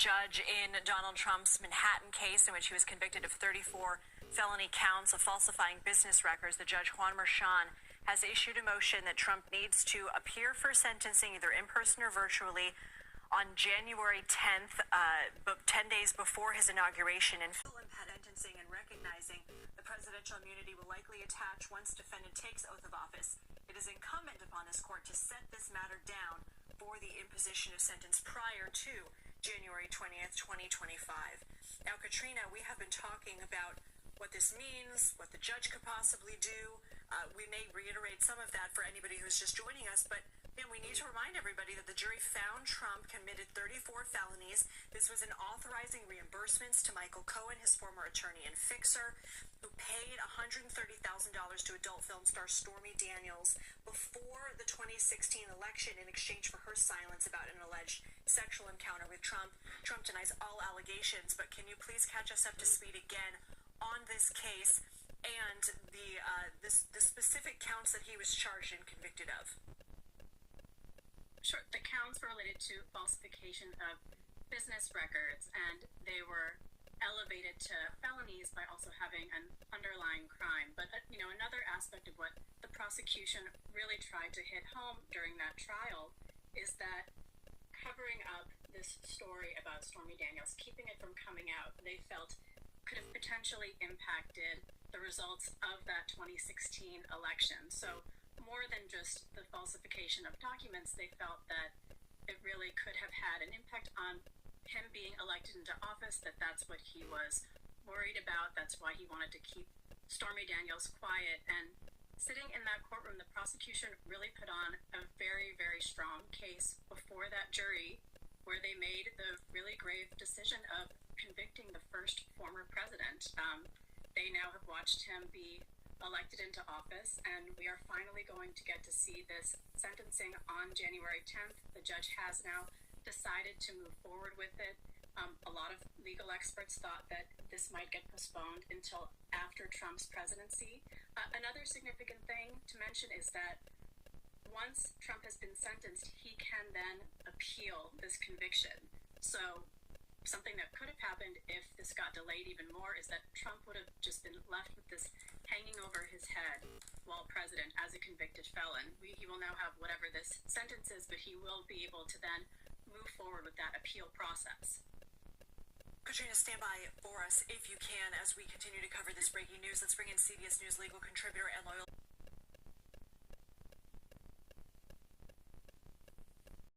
judge in Donald Trump's Manhattan case, in which he was convicted of 34 felony counts of falsifying business records, the judge, Juan Merchan, has issued a motion that Trump needs to appear for sentencing either in person or virtually on January 10th, 10 days before his inauguration. And sentencing and recognizing the presidential immunity will likely attach once defendant takes oath of office. It is incumbent upon this court to set this matter down for the imposition of sentence prior to January 20th, 2025. Now, Katrina, we have been talking about what this means, what the judge could possibly do. We may reiterate some of that for anybody who's just joining us, but we need to remind everybody that the jury found Trump committed 34 felonies. This was in authorizing reimbursements to Michael Cohen, his former attorney and fixer, who paid $130,000 to adult film star Stormy Daniels before the 2016 election in exchange for her silence about an alleged sexual encounter with Trump. Trump denies all allegations, but can you please catch us up to speed again on this case and the specific counts that he was charged and convicted of? Sure. The counts were related to falsification of business records, and they were elevated to felonies by also having an underlying crime. But, another aspect of what the prosecution really tried to hit home during that trial is that covering up this story about Stormy Daniels, keeping it from coming out, they felt could have potentially impacted the results of that 2016 election. So more than just the falsification of documents, they felt that it really could have had an impact on him being elected into office, that's what he was worried about. That's why he wanted to keep Stormy Daniels quiet. And sitting in that courtroom, the prosecution really put on a very, very strong case before that jury, where they made the really grave decision of convicting the first former president. They now have watched him be elected into office, and we are finally going to get to see this sentencing on January 10th. The judge has now decided to move forward with it. A lot of legal experts thought that this might get postponed until after Trump's presidency. Another significant thing to mention is that once Trump has been sentenced, he can then appeal this conviction. So something that could have happened if this got delayed even more is that Trump would have just been left with this hanging over his head while president as a convicted felon. He will now have whatever this sentence is, but he will be able to then move forward with that appeal process. Katrina, stand by for us if you can as we continue to cover this breaking news. Let's bring in CBS News legal contributor and loyal